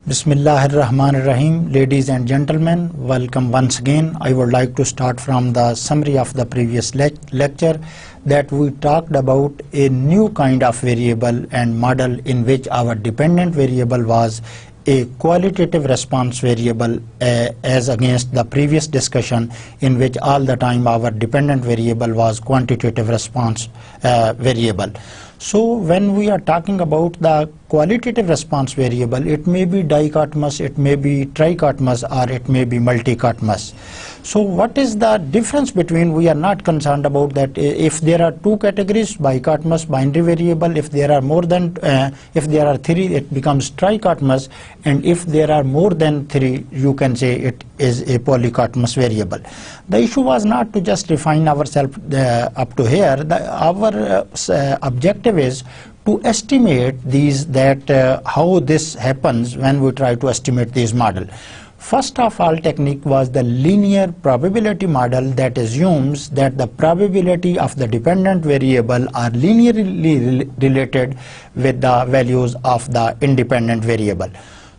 Bismillahirrahmanirrahim. Ladies and gentlemen, welcome once again. I would like to start from the summary of the previous lecture that we talked about a new kind of variable and model in which our dependent variable was a qualitative response variable as against the previous discussion in which all the time our dependent variable was quantitative response variable. So when we are talking about the qualitative response variable, it may be dichotomous, it may be trichotomous, or it may be multichotomous. So what is the difference between? We are not concerned about that if there are two categories, bichotomous, binary variable. If there are more than if there are three, it becomes trichotomous, and if there are more than three, you can say it is a polychotomous variable. The issue was not to just refine ourselves up to here. Our objective is to estimate these, how this happens when we try to estimate these model. First of all technique was the linear probability model that assumes that the probability of the dependent variable are linearly related with the values of the independent variable.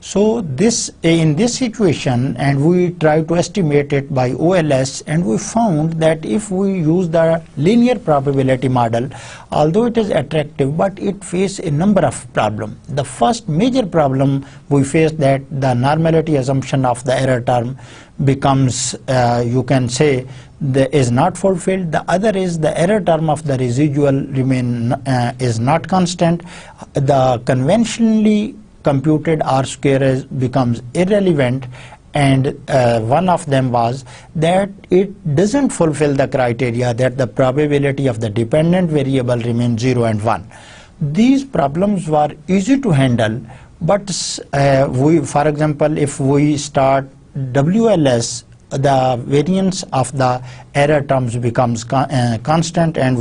So in this situation, and we try to estimate it by OLS, and we found that if we use the linear probability model, although it is attractive, but it faces a number of problems. The first major problem we face that the normality assumption of the error term becomes, you can say, is not fulfilled. The other is the error term of the residual is not constant. The conventionally computed R square becomes irrelevant, and one of them was that it doesn't fulfill the criteria that the probability of the dependent variable remains 0 and 1. These problems were easy to handle, but for example, if we start WLS, the variance of the error terms becomes constant, and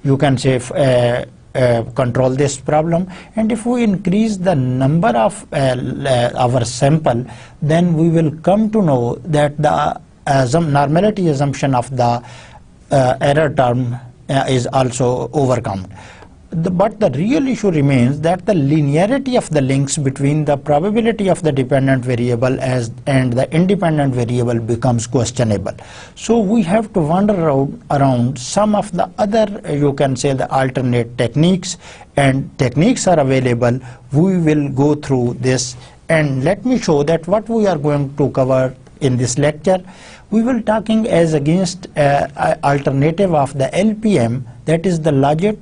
you can say control this problem. And if we increase the number of our sample, then we will come to know that the normality assumption of the error term is also overcome. But the real issue remains that the linearity of the links between the probability of the dependent variable and the independent variable becomes questionable. So we have to wander around some of the other, you can say, the alternate techniques, and techniques are available. We will go through this, and let me show that what we are going to cover in this lecture. We will talking as against alternative of the LPM, that is the logit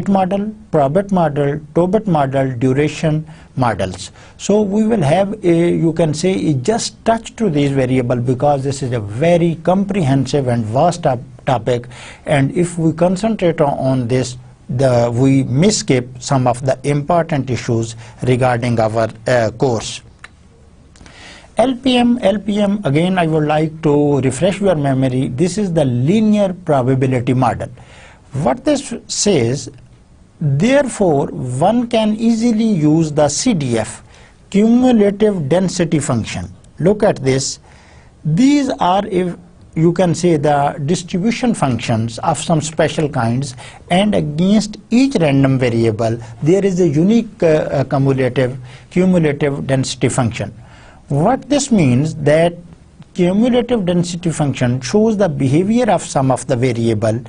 model, probit model, tobit model, duration models. So we will have you can say a just touch to these variables, because this is a very comprehensive and vast topic, and if we concentrate on this, we may skip some of the important issues regarding our course. LPM, again I would like to refresh your memory. This is the linear probability model. What this says, therefore one can easily use the CDF, cumulative density function. Look at this. These are, if you can say, the distribution functions of some special kinds, and against each random variable there is a unique cumulative density function. What this means, that cumulative density function shows the behavior of some of the variable,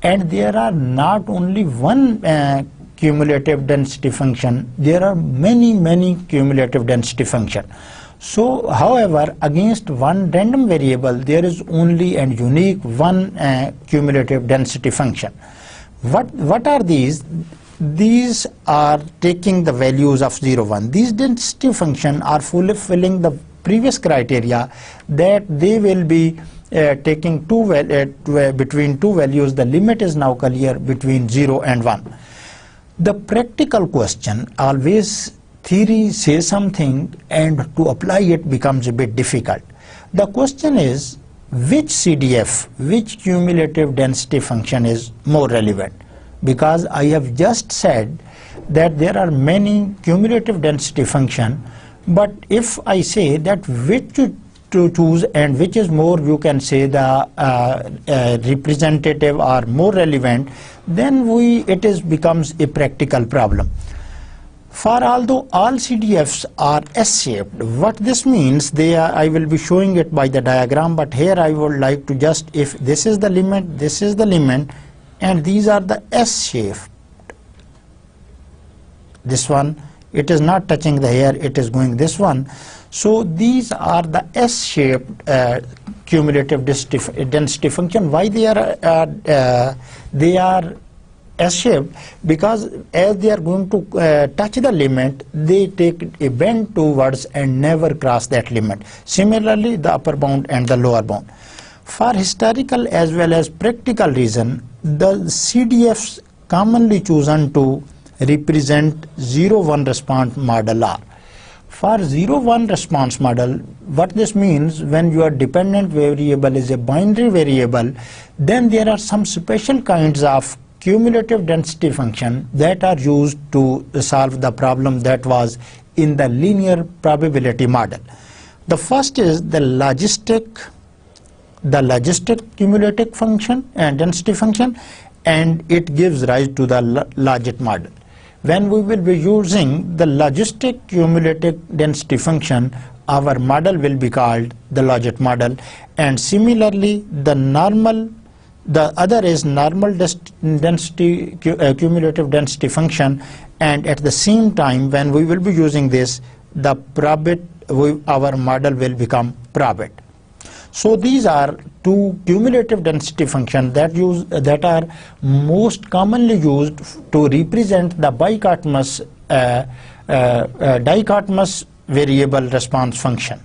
and there are not only one cumulative density function, there are many cumulative density function. So however, against one random variable there is only and unique one cumulative density function. What are these? These are taking the values of 0, 1. These density function are fulfilling the previous criteria that they will be taking between two values. The limit is now clear between 0 and 1. The practical question, always theory says something and to apply it becomes a bit difficult. The question is, which CDF, which cumulative density function is more relevant? Because I have just said that there are many cumulative density function, but if I say that which to choose and which is more, you can say, the representative or more relevant, then it becomes a practical problem. For although all CDFs are S-shaped, what this means, I will be showing it by the diagram, but here I would like to just, if this is the limit, this is the limit, and these are the S-shaped. This one, it is not touching the hair, it is going this one. So these are the S-shaped cumulative density function. Why they are S-shaped? Because as they are going to touch the limit, they take a bend towards and never cross that limit. Similarly, the upper bound and the lower bound. For historical as well as practical reason, the CDFs commonly chosen to represent 0-1 response model are. For 0-1 response model, what this means, when your dependent variable is a binary variable, then there are some special kinds of cumulative density function that are used to solve the problem that was in the linear probability model. The first is the logistic cumulative function and density function, and it gives rise to the logit model. When we will be using the logistic cumulative density function, our model will be called the logit model, and similarly the other is normal density cumulative density function, and at the same time when we will be using this, the our model will become probit. So these are two cumulative density functions that are most commonly used to represent the dichotomous variable response function.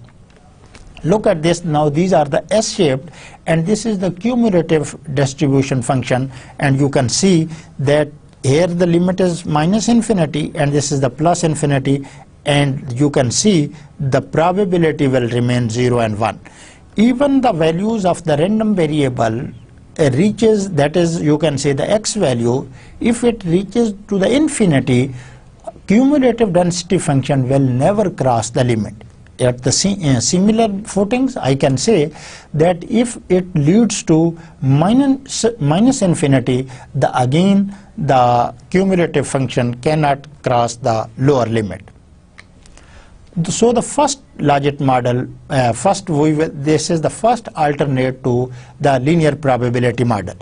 Look at this now. These are the S-shaped, and this is the cumulative distribution function, and you can see that here the limit is -infinity and this is the +infinity, and you can see the probability will remain 0 and 1. Even the values of the random variable reaches, that is, you can say the x value, if it reaches to the infinity, cumulative density function will never cross the limit. At the similar footings, I can say that if it leads to minus infinity, again the cumulative function cannot cross the lower limit. So the first logit model, this is the first alternate to the linear probability model.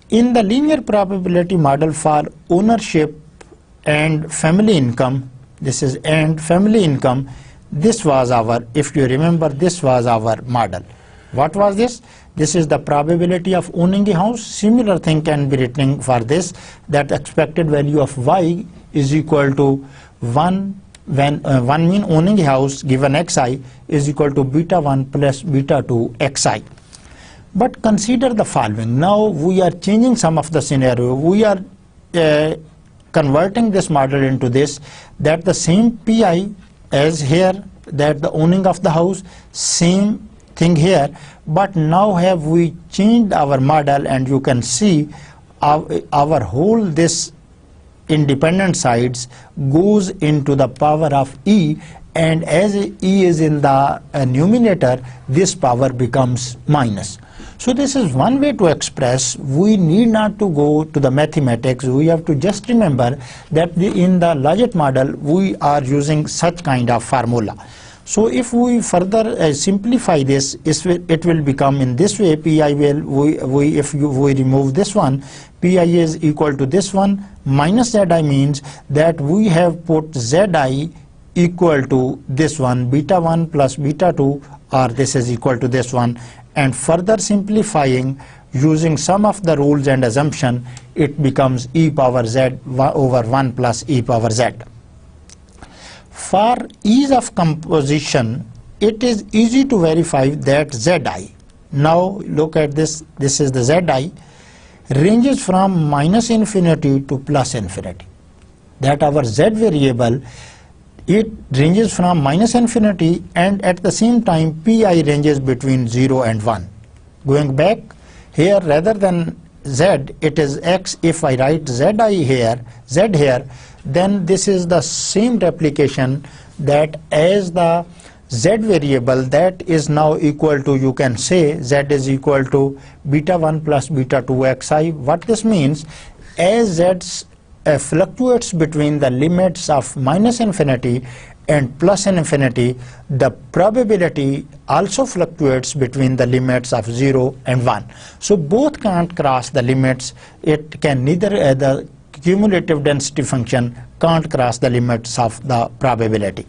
In the linear probability model for ownership and family income, this was our, if you remember, this was our model. What was this? This is the probability of owning a house. Similar thing can be written for this, that expected value of y is equal to 1, when 1 mean owning a house given xi is equal to beta1 plus beta2 xi. But consider the following. Now we are changing some of the scenario. We are converting this model into this, that the same pi as here, that the owning of the house, same thing here, but now have we changed our model, and you can see our whole this independent sides goes into the power of e, and as e is in the numerator, this power becomes minus. So this is one way to express. We need not to go to the mathematics. We have to just remember that in the logit model we are using such kind of formula. So if we further simplify this, it will become in this way. Pi will, if we remove this one, pi is equal to this one minus zi, means that we have put zi equal to this one, beta1 plus beta2, or this is equal to this one, and further simplifying using some of the rules and assumption, it becomes e power z over 1 plus e power z. For ease of composition, it is easy to verify that zi, now look at this, this is the zi, ranges from -infinity to +infinity. That our z variable, it ranges from -infinity, and at the same time pi ranges between 0 and 1. Going back here, rather than z, it is x. If I write z here, then this is the same replication, that as the Z variable that is now equal to, you can say Z is equal to beta 1 plus beta 2 xi. What this means, as Z fluctuates between the limits of minus infinity and plus infinity, the probability also fluctuates between the limits of 0 and 1. So both can't cross the limits. It can neither, the cumulative density function can't cross the limits of the probability.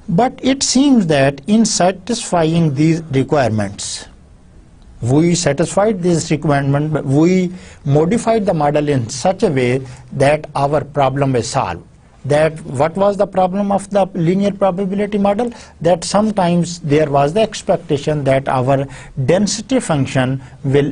But it seems that in satisfying these requirements, we satisfied this requirement, but we modified the model in such a way that our problem is solved. That what was the problem of the linear probability model? That sometimes there was the expectation that our density function will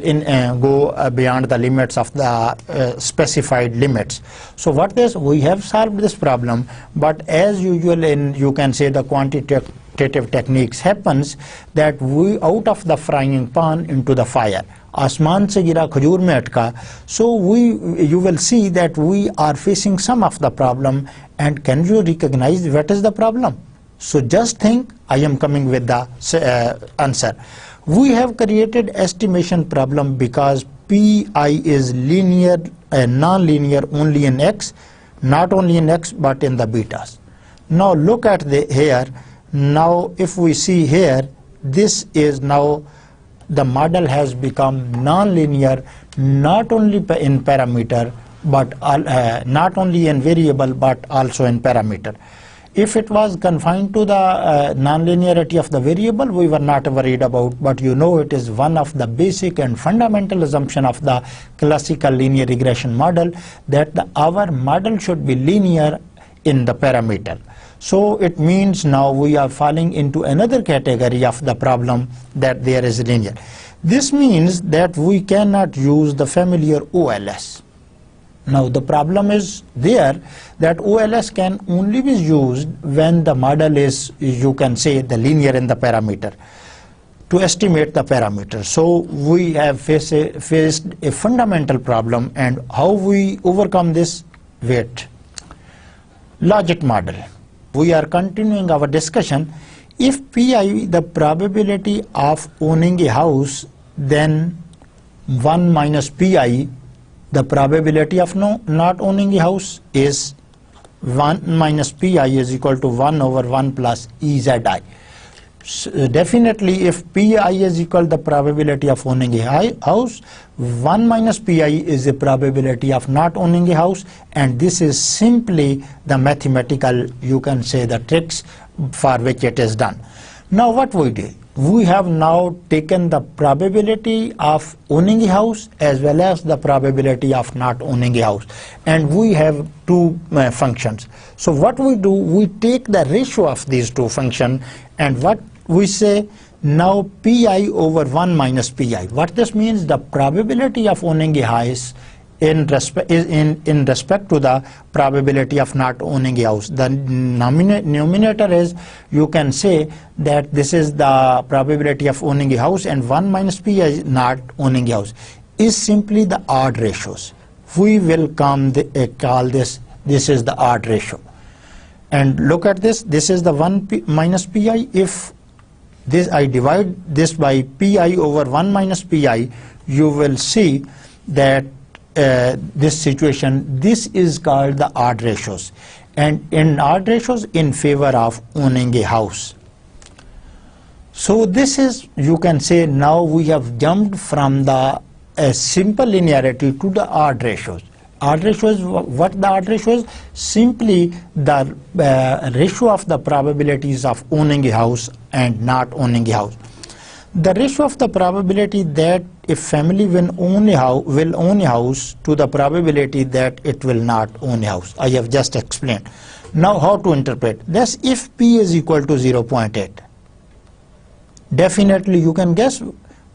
go beyond the limits of the specified limits. So what is, we have solved this problem, but as usual in, you can say, the quantitative techniques happens, that we out of the frying pan into the fire. आसमान से गिरा खजूर में अटका. So you will see that we are facing some of the problem, and can you recognize what is the problem? So just think, I am coming with the answer. We have created estimation problem because Pi is linear and non-linear only in x, not only in x but in the betas. Now look at here. Now if we see here, this is now the model has become non-linear not only in parameter but not only in variable but also in parameter. If it was confined to the non-linearity of the variable, we were not worried about, but you know it is one of the basic and fundamental assumption of the classical linear regression model that our model should be linear in the parameter. So it means now we are falling into another category of the problem that there is linear. This means that we cannot use the familiar OLS. Now the problem is there that OLS can only be used when the model is, you can say, the linear in the parameter to estimate the parameter. So we have faced a fundamental problem, and how we overcome this? Wait. Logic model. We are continuing our discussion. If Pi the probability of owning a house, then 1 minus Pi the probability of not owning a house is 1 minus Pi is equal to 1 over 1 plus Ezi. So definitely if Pi is equal to the probability of owning a house, 1 minus Pi is the probability of not owning a house, and this is simply the mathematical, you can say, the tricks for which it is done. Now what we do? We have now taken the probability of owning a house as well as the probability of not owning a house, and we have two functions. So what we do, we take the ratio of these two functions, and what we say, now Pi over 1 minus Pi. What this means, the probability of owning a house in respect to the probability of not owning a house. The numerator is, you can say that this is the probability of owning a house, and 1 minus Pi is not owning a house, is simply the odd ratios. We will call this is the odd ratio. And look at this is the 1 minus Pi. If this I divide this by Pi over 1 minus Pi, you will see that this situation, this is called the odd ratios, and in odd ratios in favor of owning a house. So this is, you can say, now we have jumped from the simple linearity to the odd ratios. Odd ratios, what the odd ratio is? Simply the ratio of the probabilities of owning a house and not owning a house. The ratio of the probability that a family will own a house to the probability that it will not own a house. I have just explained. Now how to interpret this? If P is equal to 0.8, definitely you can guess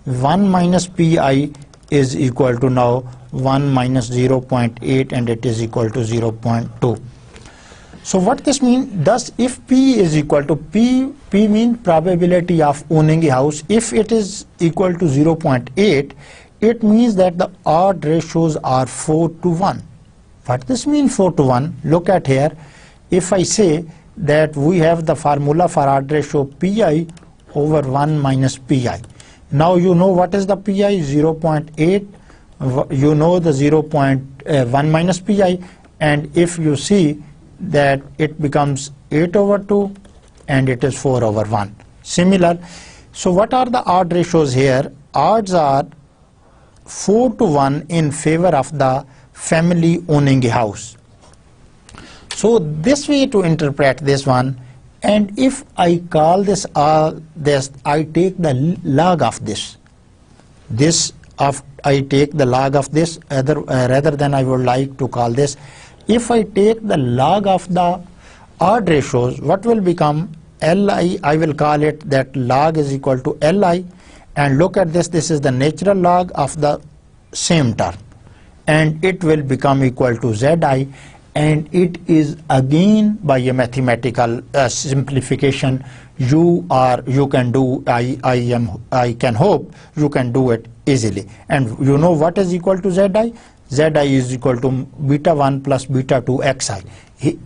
1 minus Pi is equal to now 1 minus 0.8, and it is equal to 0.2. So what this means, thus if P is equal to P means probability of owning a house, if it is equal to 0.8, it means that the odd ratios are 4 to 1. What this means 4 to 1? Look at here. If I say that we have the formula for odd ratio pi over 1 minus pi. Now you know what is the pi, 0.8, you know the 0.1 minus pi, and if you see that it becomes 8 over 2 and it is 4 over 1. Similar. So what are the odd ratios here? Odds are 4 to 1 in favor of the family owning a house. So this way to interpret this one, and if I call this I take the log of this. I take the log of this rather than I would like to call this. If I take the log of the odd ratios, what will become Li? I will call it that log is equal to Li, and look at this. This is the natural log of the same term, and it will become equal to Zi, and it is again by a mathematical simplification. You can do. I can hope you can do it easily. And you know what is equal to Zi? Zi is equal to beta 1 plus beta 2 xi.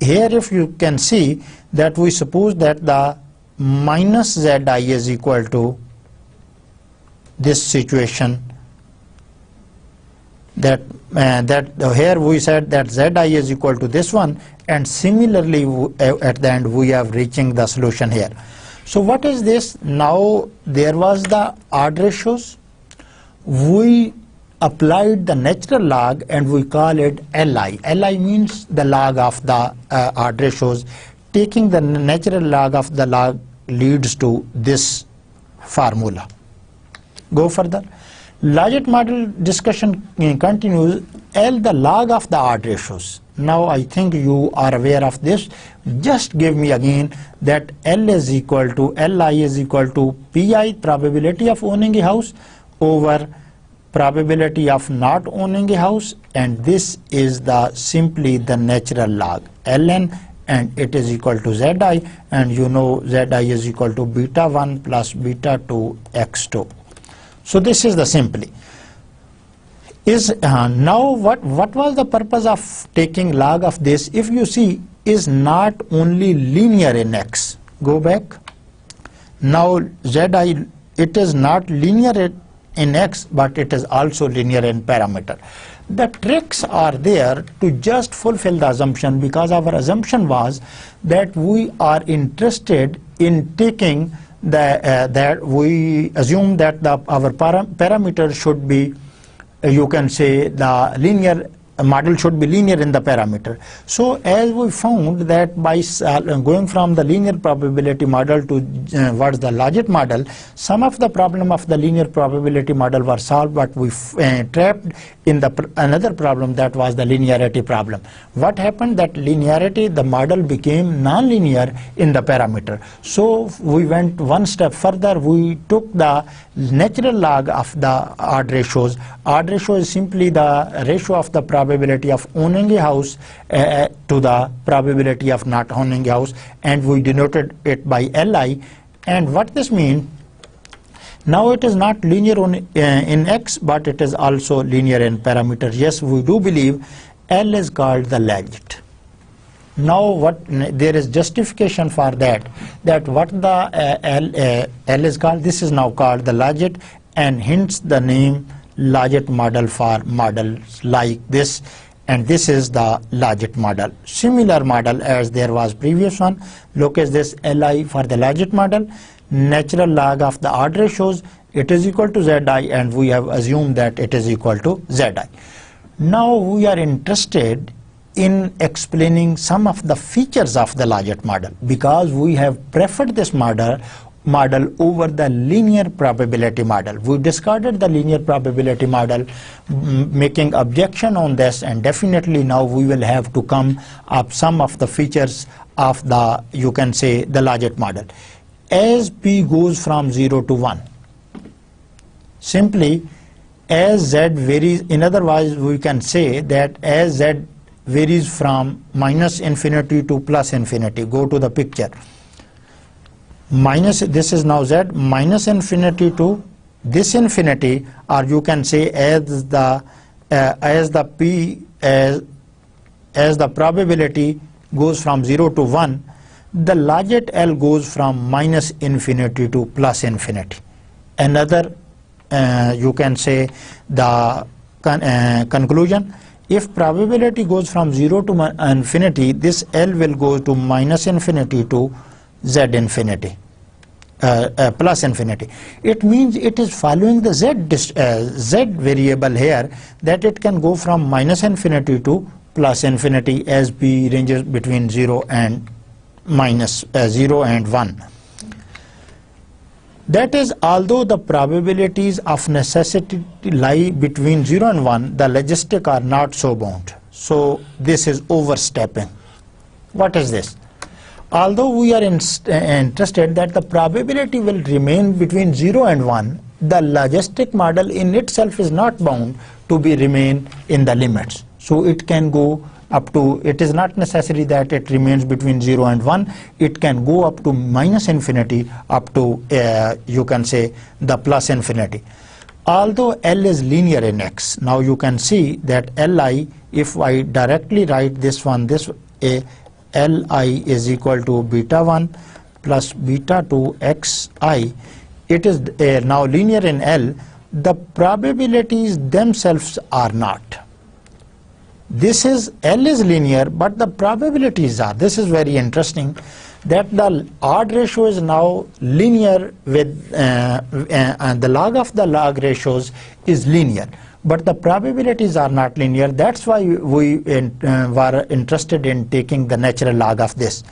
Here if you can see that we suppose that the minus Zi is equal to this situation, that here we said that Zi is equal to this one, and similarly at the end we are reaching the solution here. So what is this? Now there was the odd ratios, we applied the natural log and we call it Li. Li means the log of the odd ratios. Taking the natural log of the log leads to this formula. Go further. Logit model discussion continues. L, the log of the odd ratios. Now I think you are aware of this. Just give me again that Li is equal to Pi, probability of owning a house, over probability of not owning a house, and this is simply the natural log ln, and it is equal to Zi, and you know Zi is equal to beta 1 plus beta 2 x2. So this is the simply. Now what was the purpose of taking log of this? If you see, is not only linear in x. Go back. Now Zi, it is not linear in x, but it is also linear in parameter. The tricks are there to just fulfill the assumption, because our assumption was that we are interested in taking that we assume that our parameter should be, you can say the linear model should be linear in the parameter. So as we found that by going from the linear probability model to towards the logit model, some of the problem of the linear probability model were solved, but we trapped in another problem, that was the linearity problem. What happened? That linearity, the model became non-linear in the parameter. So we went one step further. We took the natural log of the odd ratios. Odd ratio is simply the ratio of the probability of owning a house to the probability of not owning a house, and we denoted it by Li. And what this means, now it is not linear in x, but it is also linear in parameter. Yes, we do believe L is called the logit. Now there is justification for that what the L is called, this is now called the logit, and hence the name logit model for models like this, and this is the logit model. Similar model as there was previous one. Look at this Li for the logit model, natural log of the odd ratios, it is equal to Zi, and we have assumed that it is equal to Zi. Now we are interested in explaining some of the features of the logit model, because we have preferred this model over the linear probability model. We discarded the linear probability model, making objection on this, and definitely now we will have to come up some of the features of the, you can say, the logit model. As p goes from 0 to 1, simply as z varies, in other words we can say that as z varies from minus infinity to plus infinity, go to the picture, minus, this is now z, minus infinity to this infinity, or you can say as the probability goes from 0 to 1, the largest L goes from minus infinity to plus infinity. Another, you can say the conclusion, if probability goes from 0 to infinity, this L will go to minus infinity to Z infinity. Plus infinity. It means it is following the Z variable here, that it can go from minus infinity to plus infinity as P ranges between 0 and 1. That is, although the probabilities of necessity lie between 0 and 1, the logistic are not so bound. So this is overstepping. What is this? Although we are interested that the probability will remain between 0 and 1, the logistic model in itself is not bound to be remain in the limits. So it can go up to, it is not necessary that it remains between 0 and 1, it can go up to minus infinity up to, you can say, the plus infinity. Although L is linear in X, now you can see that Li, if I directly write this one, this Li is equal to beta 1 plus beta 2 xi. It is now linear in L. The probabilities themselves are not. This is, L is linear, but the probabilities are. This is very interesting, that the odd ratio is now linear with, and the log of the log ratios is linear. But the probabilities are not linear. That's why we were interested in taking the natural log of this.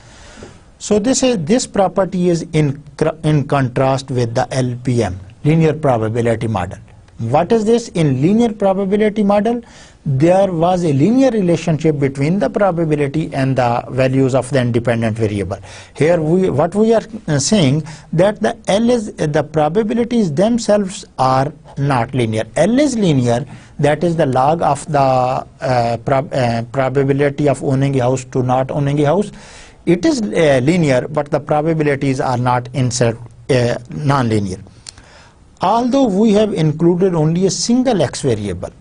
So this property is in contrast with the LPM, linear probability model. What is this? In linear probability model, there was a linear relationship between the probability and the values of the independent variable. Here what we are saying, that the L is, the probabilities themselves are not linear. L is linear, that is the log of the probability of owning a house to not owning a house. It is linear, but the probabilities are not non-linear. Although we have included only a single X variable.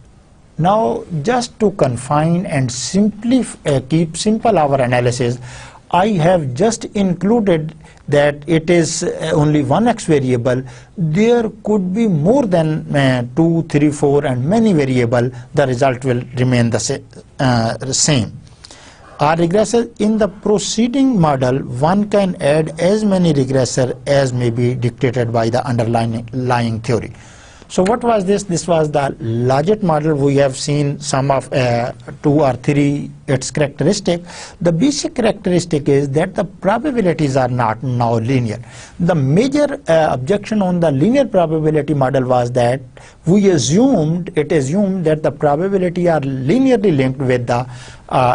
Now, just to confine and simply keep simple our analysis, I have just included that it is only one X variable. There could be more than 2, 3, 4 and many variable. The result will remain the same. Our regressor, in the preceding model, one can add as many regressor as may be dictated by the underlying theory. So what was this? This was the largest model. We have seen some of 2 or 3 its characteristic. The basic characteristic is that the probabilities are not now linear. The major objection on the linear probability model was that we assumed that the probability are linearly linked with the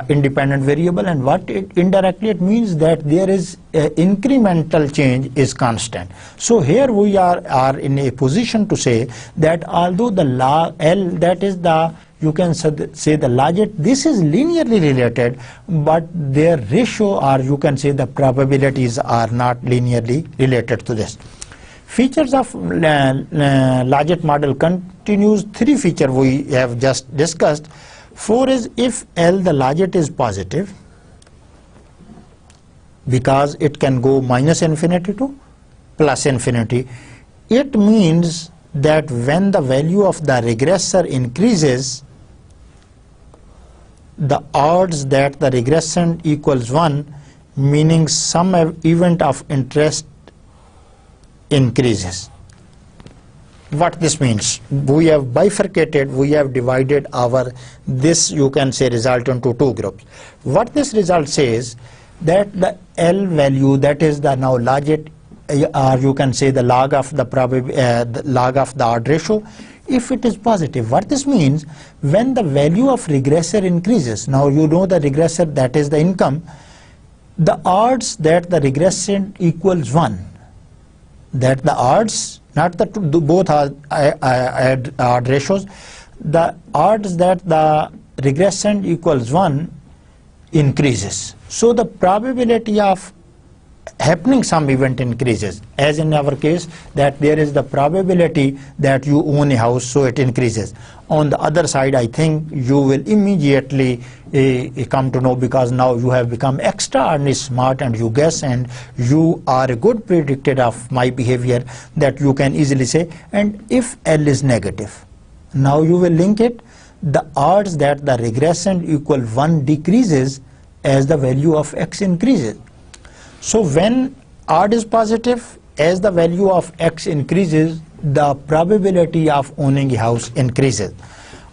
independent variable, and what indirectly it means that there is incremental change is constant. So here we are in a position to say that although the log L, that is the, you can say the largest, this is linearly related, but their ratio, or you can say the probabilities are not linearly related to this. Features of largest model continues. 3 features we have just discussed. 4 is, if L, the largest, is positive, because it can go minus infinity to plus infinity, it means that when the value of the regressor increases, the odds that the regression equals 1, meaning some event of interest, increases. What this means? We have bifurcated, we have divided our, this you can say result into 2 groups. What this result says, that the L value, that is the now largest, or you can say the log of the log of the odd ratio, if it is positive. What this means, when the value of regressor increases, now you know the regressor, that is the income, the odds that the regression equals 1, that the odds, not the two, both are odd ratios, the odds that the regression equals 1 increases. So the probability of happening some event increases, as in our case that there is the probability that you own a house, so it increases. On the other side, I think you will immediately come to know, because now you have become extraordinarily smart and you guess, and you are a good predictor of my behavior, that you can easily say, and if L is negative, now you will link it, the odds that the regression equal 1 decreases as the value of X increases. So when odd is positive, as the value of X increases, the probability of owning a house increases.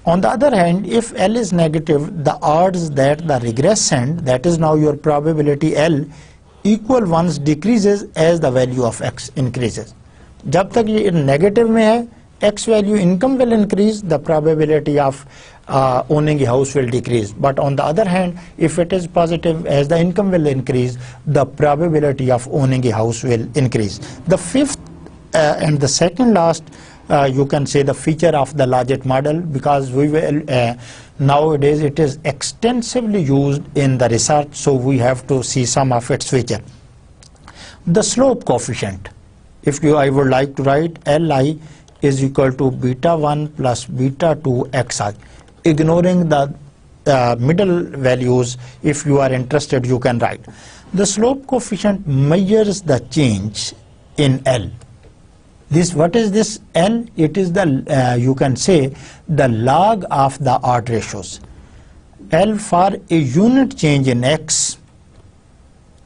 On the other hand, if L is negative, the odds that the regressant, that is now your probability L, equal ones decreases as the value of X increases. जब तक ये negative में है, X value income will increase, the probability of owning a house will decrease. But on the other hand, if it is positive, as the income will increase, the probability of owning a house will increase. The fifth and the second last, you can say, the feature of the Logit model, because we will nowadays it is extensively used in the research, so we have to see some of its feature. The slope coefficient, if I would like to write Li is equal to beta 1 plus beta 2 xi, ignoring the middle values. If you are interested, you can write. The slope coefficient measures the change in L. What is this L? It is the, you can say, the log of the odd ratios. L for a unit change in X.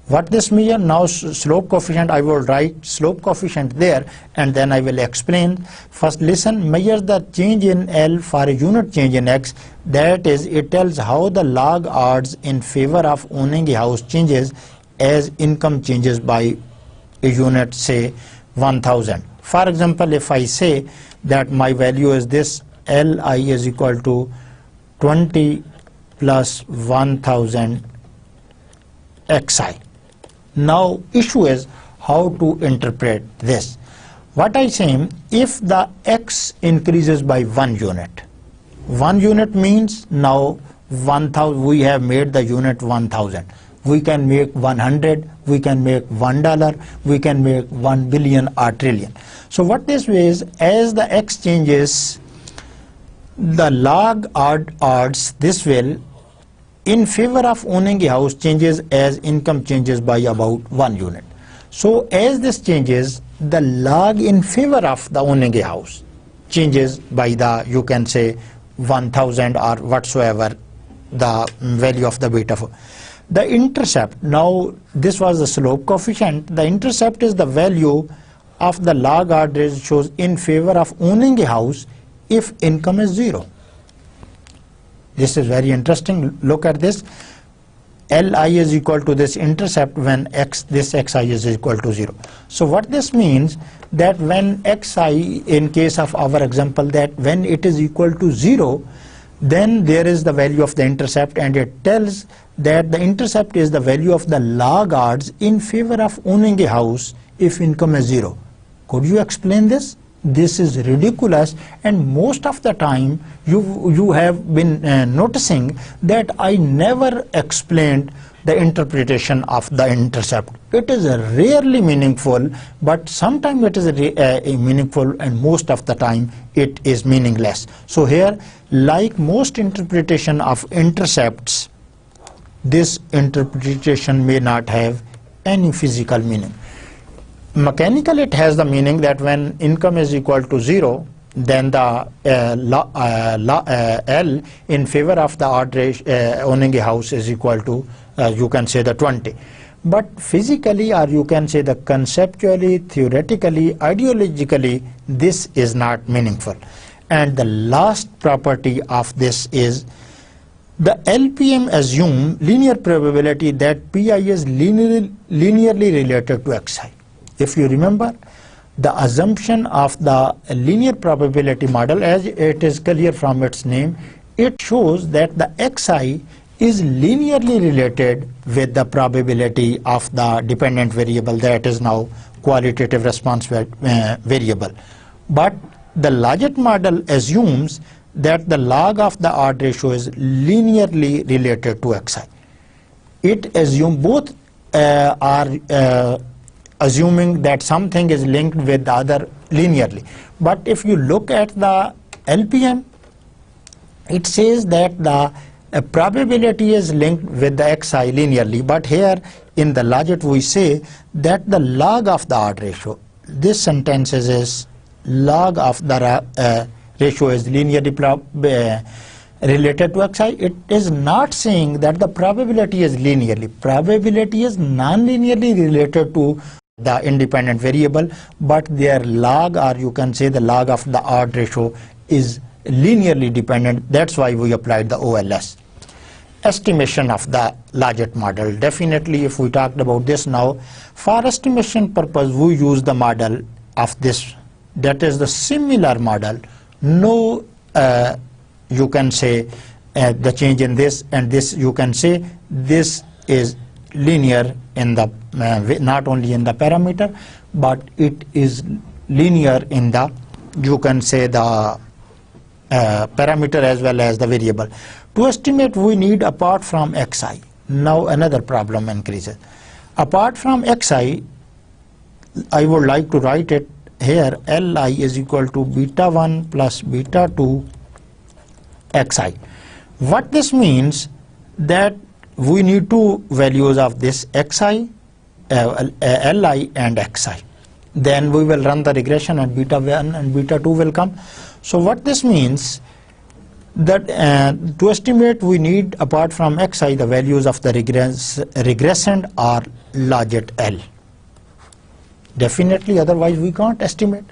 What this measure? Now slope coefficient, I will write slope coefficient there, and then I will explain. First listen, measure the change in L for a unit change in X. That is, it tells how the log odds in favor of owning a house changes as income changes by a unit, say 1000. For example, if I say that my value is this, Li is equal to 20 plus 1000 xi. Now issue is how to interpret this. What I say, if the X increases by 1 unit means now 1000, we have made the unit 1000. We can make 100, we can make $1, we can make 1 billion or trillion. So what this is, as the X changes, the log odds, this will in favor of owning a house changes as income changes by about 1 unit. So as this changes, the log in favor of the owning a house changes by the, you can say, 1000 or whatsoever the value of the beta. The intercept, now this was the slope coefficient, the intercept is the value of the log odd ratios in favor of owning a house if income is 0. This is very interesting. Look at this. Li is equal to this intercept when this xi is equal to 0. So what this means, that when xi, in case of our example, that when it is equal to 0, then there is the value of the intercept, and it tells that the intercept is the value of the log odds in favor of owning a house if income is 0. Could you explain this? This is ridiculous, and most of the time you have been noticing that I never explained the interpretation of the intercept. It is rarely meaningful, but sometimes it is meaningful, and most of the time it is meaningless. So here, like most interpretation of intercepts, this interpretation may not have any physical meaning. Mechanical, it has the meaning that when income is equal to 0, then the L in favor of the odd owning a house is equal to, you can say, the 20. But physically, or you can say the conceptually, theoretically, ideologically, this is not meaningful. And the last property of this is, the LPM assume linear probability that Pi is linearly related to Xi. If you remember, the assumption of the linear probability model, as it is clear from its name, it shows that the Xi is linearly related with the probability of the dependent variable, that is now qualitative response variable. But the Logit model assumes that the log of the odd ratio is linearly related to Xi. It assumes both are assuming that something is linked with the other linearly. But if you look at the LPM, it says that the probability is linked with the xi linearly. But here in the logit we say that the log of the odd ratio, this sentence is log of the ratio is linearly related to xi. It is not saying that the probability is linearly. Probability is non-linearly related to the independent variable, but their log, or you can say the log of the odd ratio, is linearly dependent. That's why we applied the OLS. Estimation of the logit model. Definitely, if we talked about this now, for estimation purpose, we use the model of this. That is the similar model. No, you can say the change in this and this. You can say this is linear in the not only in the parameter, but it is linear in the, you can say, the parameter as well as the variable. To estimate, we need apart from xi. Now another problem increases. Apart from xi, I would like to write it here. Li is equal to beta 1 plus beta 2 xi. What this means, that we need two values of this xi, Li and xi. Then we will run the regression and beta 1 and beta 2 will come. So what this means, that to estimate we need apart from xi the values of the regressand or logit L. Definitely, otherwise we can't estimate.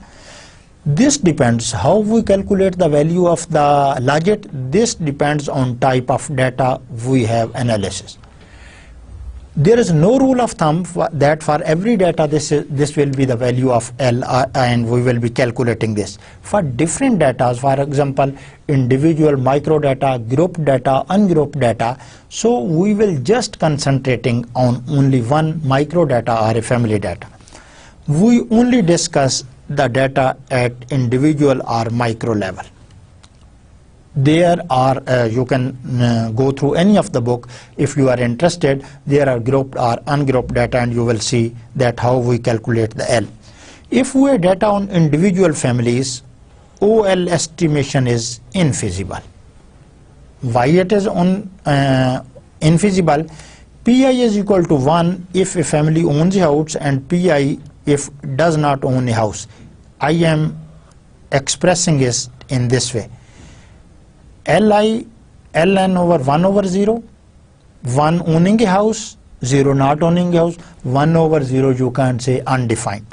This depends how we calculate the value of the logit. This depends on type of data we have analysis. There is no rule of thumb that for every data this will be the value of L and we will be calculating this. For different data, for example, individual micro data, group data, ungrouped data, so we will just concentrating on only one micro data or a family data. We only discuss the data at individual or micro level. There are, you can go through any of the book if you are interested. There are grouped or ungrouped data and you will see that how we calculate the L. If we have data on individual families, OL estimation is infeasible. Why it is infeasible? Pi is equal to 1 if a family owns a house and Pi if does not own a house. I am expressing it in this way. Li, Ln over 1 over 0, 1 owning a house, 0 not owning a house, 1 over 0 you can say undefined.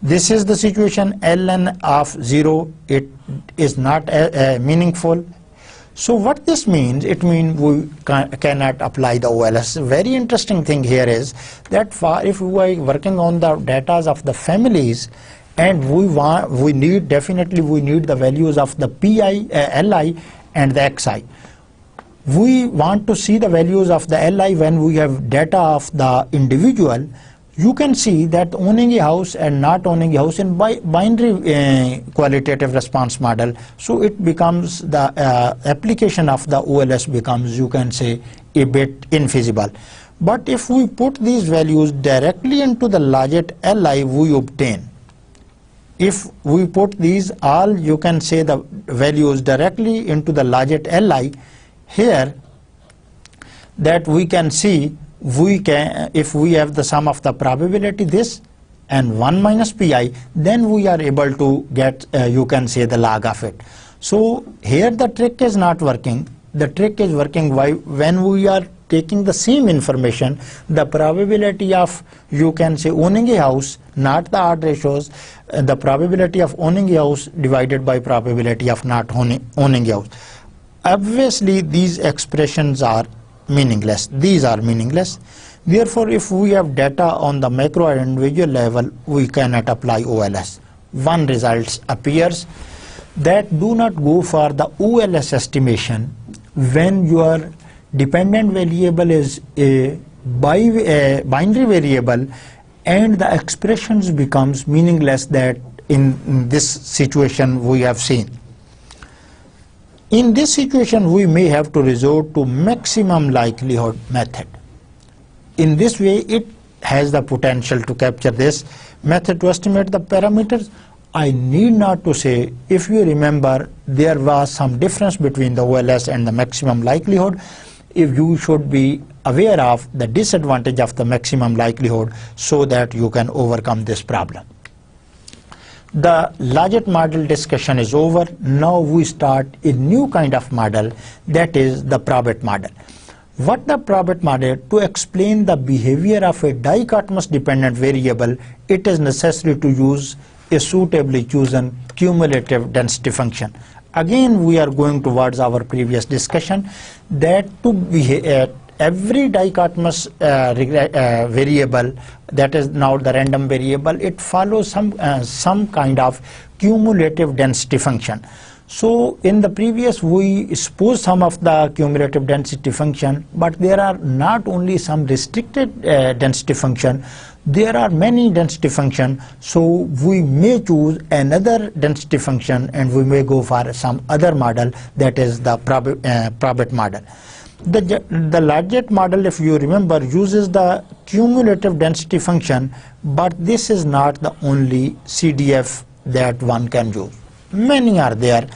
This is the situation. Ln of 0, it is not meaningful. So what this means, it means we cannot apply the OLS. Very interesting thing here is that if we are working on the data of the families, and we need the values of the Pi, Li and the Xi. We want to see the values of the Li when we have data of the individual. You can see that owning a house and not owning a house in binary qualitative response model. So it becomes the application of the OLS becomes, you can say, a bit infeasible. But if we put these values directly into the logit Li, we obtain. If we put these all, you can say, the values directly into the logit Li, here that we can see, if we have the sum of the probability this and 1 minus Pi, then we are able to get, you can say, the log of it. So here the trick is not working. The trick is working when we are taking the same information, the probability of, you can say, owning a house, not the odd ratios, the probability of owning a house divided by probability of not owning a house. Obviously these expressions are meaningless. These are meaningless. Therefore, if we have data on the macro and individual level, we cannot apply OLS. One result appears that do not go for the OLS estimation when your dependent variable is a binary variable and the expressions becomes meaningless, that in this situation we have seen. In this situation we may have to resort to maximum likelihood method. in this way it has the potential to capture this method to estimate the parameters. I need not to say, if you remember, there was some difference between the OLS and the maximum likelihood. If you should be aware of the disadvantage of the maximum likelihood so that you can overcome this problem. The Logit model discussion is over. Now we start a new kind of model, that is the Probit model. What the Probit model? To explain the behavior of a dichotomous dependent variable, it is necessary to use a suitably chosen cumulative density function. Again, we are going towards our previous discussion that to behave every dichotomous variable, that is now the random variable, it follows some kind of cumulative density function. So in the previous we suppose some of the cumulative density function, but there are not only some restricted density function, there are many density function. So we may choose another density function and we may go for some other model, that is the Probit model. The Logit model, if you remember, uses the cumulative density function, but this is not the only CDF that one can use. Many are there.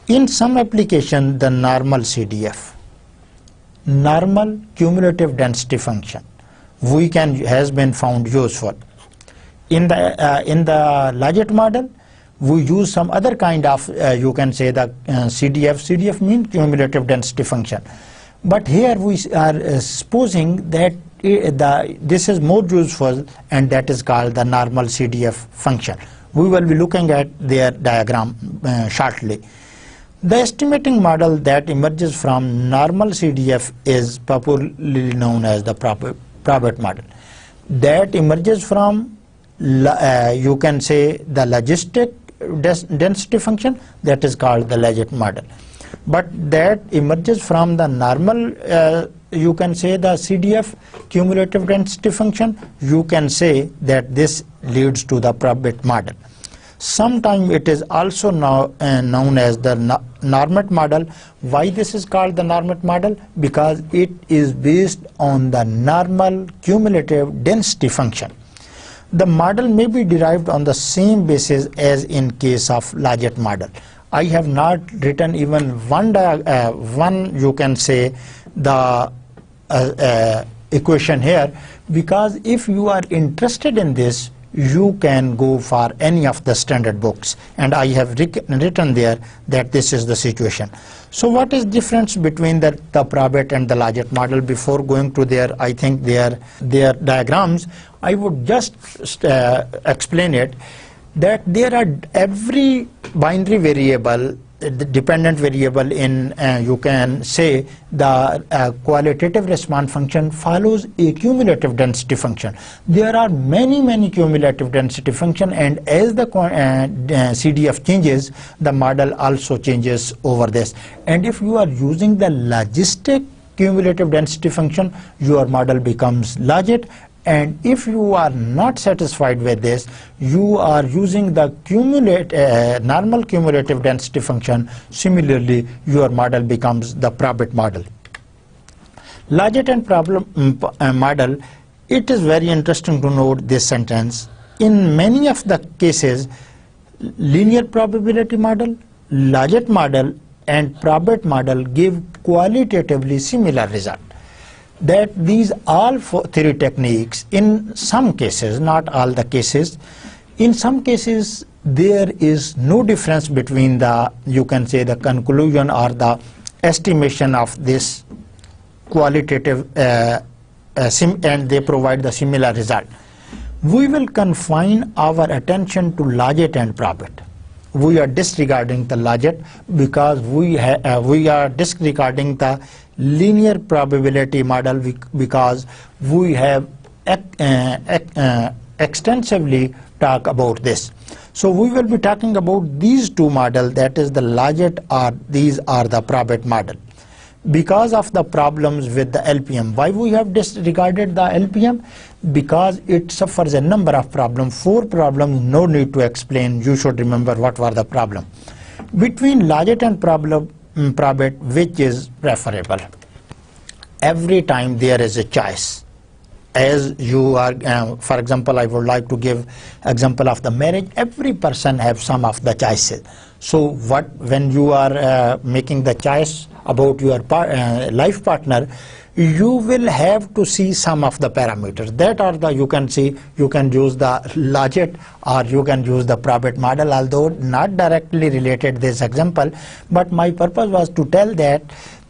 In some application, the normal CDF, normal cumulative density function, has been found useful. In the Logit model, we use some other kind of you can say the CDF. CDF means cumulative density function. But here we are supposing that this is more useful, and that is called the normal CDF function. We will be looking at their diagram shortly. The estimating model that emerges from normal CDF is popularly known as the Probit model. That emerges from you can say the logistic density function, that is called the Logit model. But that emerges from the normal you can say the CDF cumulative density function, you can say that this leads to the Probit model. Sometimes it is also now known as the Normit model. Why this is called the Normit model? Because it is based on the normal cumulative density function. The model may be derived on the same basis as in case of Logit model. I have not written even one you can say the equation here, because if you are interested in this, you can go for any of the standard books, and I have written there that this is the situation. So what is difference between the Probit and the Logit model? Before going to their diagrams, I would just explain it, that there are every binary variable, the dependent variable in you can say the qualitative response function follows a cumulative density function. There are many cumulative density function, and as the CDF changes, the model also changes over this. And if you are using the logistic cumulative density function, your model becomes Logit. And if you are not satisfied with this, you are using the normal cumulative density function. Similarly, your model becomes the Probit model. Logit and model, it is very interesting to note this sentence. In many of the cases, linear probability model, Logit model and Probit model give qualitatively similar result. That these all theory techniques, in some cases, not all the cases, in some cases there is no difference between the, you can say, the conclusion or the estimation of this qualitative and they provide the similar result. We will confine our attention to Logit and Probit. We are disregarding the Logit because we are disregarding the linear probability model because we have extensively talked about this. So we will be talking about these two models, that is the Logit, or these are the Probit model. Because of the problems with the LPM. Why we have disregarded the LPM? Because it suffers a number of problems, 4 problems, no need to explain, you should remember what were the problem. Between Logit and Probit, which is preferable? Every time there is a choice. as you are, for example, I would like to give example of the marriage. Every person have some of the choices. So when you are making the choice about your life partner, you will have to see some of the parameters. That are the, you can see, you can use the Logit or you can use the Probit model, although not directly related this example, but my purpose was to tell that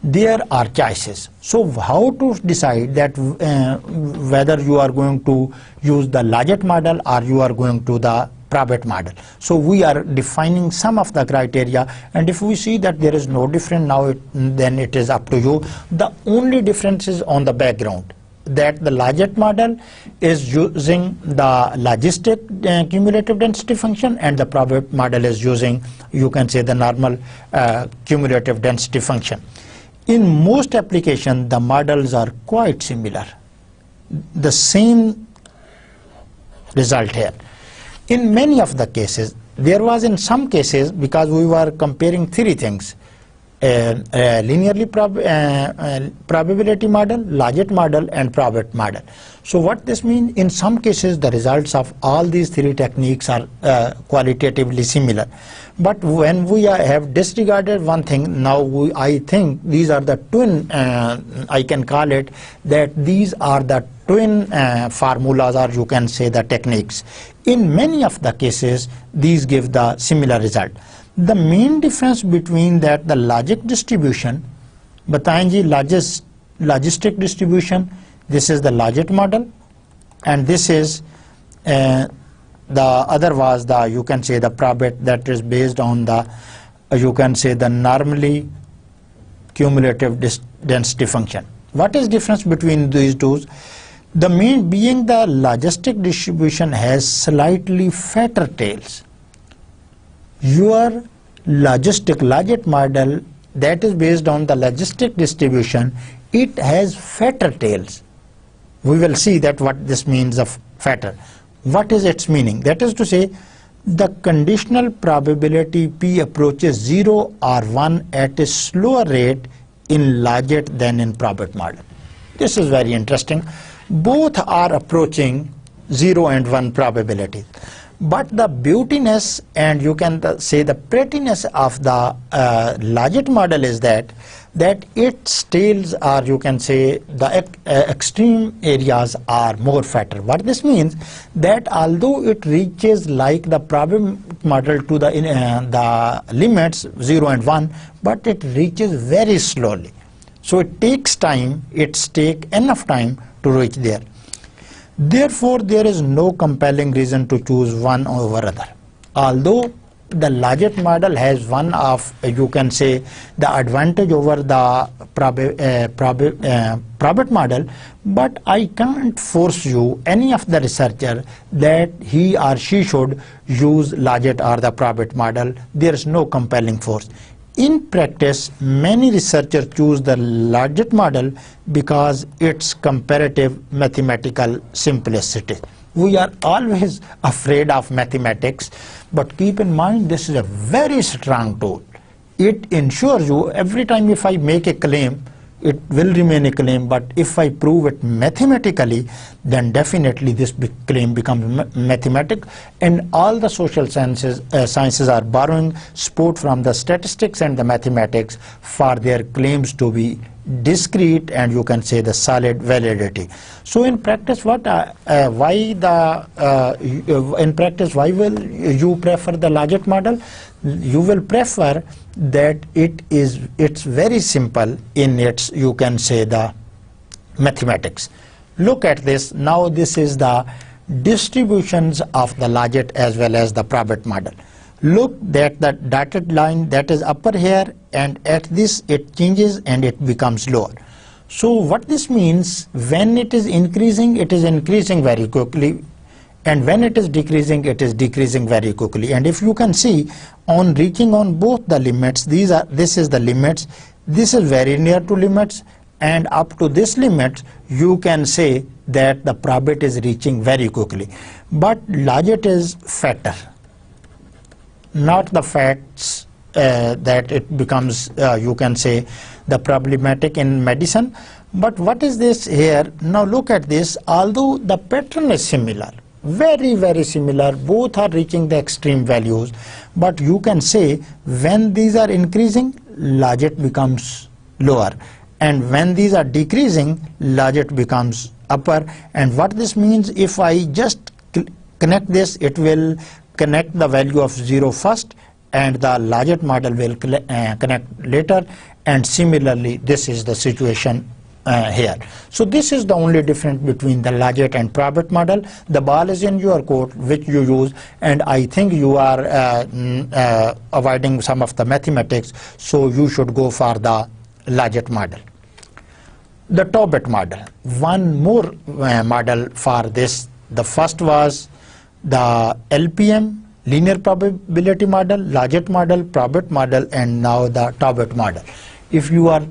there are choices. So how to decide that whether you are going to use the Logit model or you are going to the Probit model. So we are defining some of the criteria, and if we see that there is no difference now, then it is up to you. The only difference is on the background, that the Logit model is using the logistic cumulative density function, and the Probit model is using, you can say, the normal cumulative density function. In most applications, the models are quite similar. The same result here. In many of the cases, there was in some cases, because we were comparing three things, linearly probability model, Logit model, and Probit model. So what this means, in some cases the results of all these three techniques are qualitatively similar. But when we have disregarded one thing, now I think these are the twin, I can call it that these are the twin formulas, or you can say the techniques. In many of the cases, these give the similar result. The main difference between that, the logic distribution, बताएं जी logistic distribution, this is the Logit model, and this is the other was the, you can say, the Probit, that is based on the, you can say, the normally cumulative density function. What is difference between these two? The main being the logistic distribution has slightly fatter tails. Your Logit model, that is based on the logistic distribution, it has fatter tails. We will see that what this means of fatter. What is its meaning? That is to say, the conditional probability P approaches 0 or 1 at a slower rate in Logit than in Probit model. This is very interesting. Both are approaching 0 and 1 probability. But the beautiness, and you can say the prettiness of the Logit model is that its tails are, you can say, the extreme areas are more fatter. What this means, that although it reaches like the Probit model to the limits 0 and 1, but it reaches very slowly. So it takes time, it's take enough time to reach there. Therefore, there is no compelling reason to choose one over other. Although the Logit model has one of, you can say, the advantage over the Probit model, but I can't force you, any of the researcher, that he or she should use Logit or the Probit model. There is no compelling force. In practice, many researchers choose the Logit model because its comparative mathematical simplicity. We are always afraid of mathematics, but keep in mind this is a very strong tool. It ensures you, every time if I make a claim, it will remain a claim, but if I prove it mathematically, then definitely this claim becomes mathematic. And all the social sciences are borrowing support from the statistics and the mathematics for their claims to be discrete and, you can say, the solid validity. So in practice, why will you prefer the Logit model? You will prefer that it's very simple in its, you can say, the mathematics. Look at this. Now this is the distributions of the Logit as well as the Probit model. Look that the dotted line that is upper here, and at this it changes and it becomes lower. So what this means, when it is increasing very quickly, and when it is decreasing very quickly. And if you can see, on reaching on both the limits, this is the limits, this is very near to limits, and up to this limit you can say that the Probit is reaching very quickly. But Logit is fatter, not the facts that it becomes, you can say, the problematic in medicine, But what is this here? Now look at this. Although the pattern is similar, very similar, both are reaching the extreme values, but you can say when these are increasing, largest becomes lower, and when these are decreasing, largest becomes upper. And what this means, if I just connect this, it will connect the value of 0 first, and the largest model will connect later. And similarly, this is the situation here. So this is the only difference between the largest and Probit model. The ball is in your court, which you use, and I think you are avoiding some of the mathematics, so you should go for the largest model. The Tobit model, one more model for this. The first was the LPM, linear probability model, largest model, Probit model, and now the Tobit model. If you are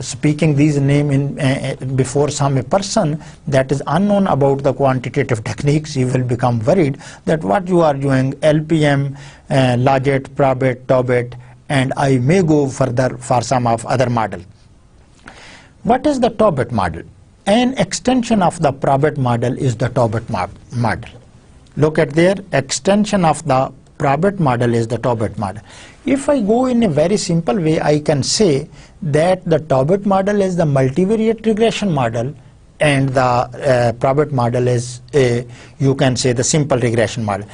speaking these names before some person that is unknown about the quantitative techniques, he will become worried that what you are doing, LPM, largest, Probit, Tobit, and I may go further for some of other model. What is the Tobit model? An extension of the Probit model is the Tobit model. Look at there, extension of the Probit model is the Tobit model. If I go in a very simple way, I can say that the Tobit model is the multivariate regression model, and the Probit model is you can say the simple regression model.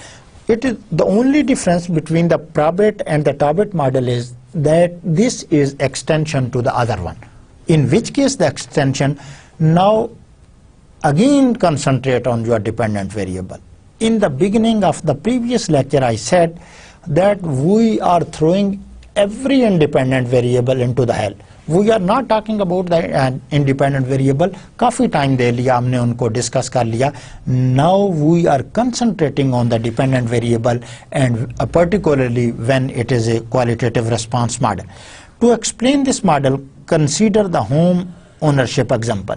It is the only difference between the Probit and the Tobit model is that this is extension to the other one, in which case the extension. Now again concentrate on your dependent variable. In the beginning of the previous lecture, I said that we are throwing every independent variable into the hell. We are not talking about the independent variable. काफी time दे लिया हमने उनको discuss कर लिया. Now we are concentrating on the dependent variable, and particularly when it is a qualitative response model. To explain this model, consider the home ownership example.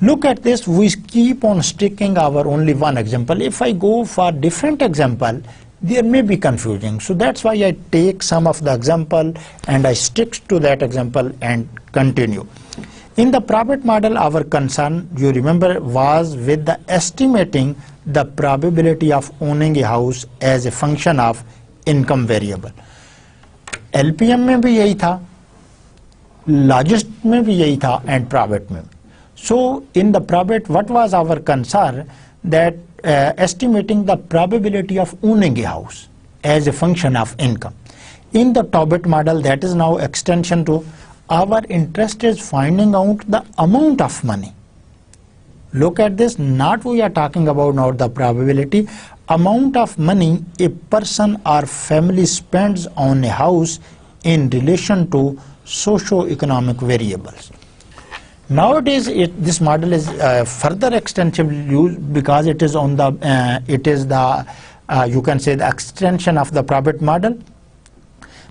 Look at this, we keep on sticking our only one example. If I go for different example, there may be confusing. So that's why I take some of the example and I stick to that example and continue. In the Probit model, our concern, you remember, was with the estimating the probability of owning a house as a function of income variable. LPM में भी यही था, largest में भी यही था, and Probit में. So in the Probit, what was our concern? That estimating the probability of owning a house as a function of income. In the Tobit model, that is now extension to, our interest is finding out the amount of money. Look at this, not we are talking about now the probability, amount of money a person or family spends on a house in relation to socio-economic variables. Nowadays, this model is further extensively used because it is on the you can say the extension of the Probit model.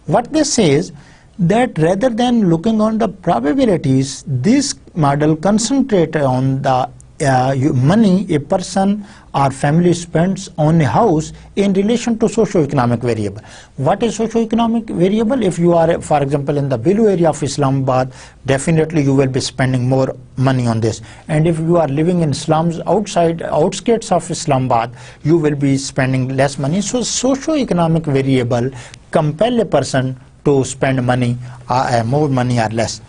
What this says, that rather than looking on the probabilities, this model concentrates on the money a person or family spends on a house in relation to socio-economic variable. What is socio-economic variable? If you are, for example, in the below area of Islamabad, definitely you will be spending more money on this. And if you are living in slums outskirts of Islamabad, you will be spending less money. So socio-economic variable compel a person to spend money, more money or less.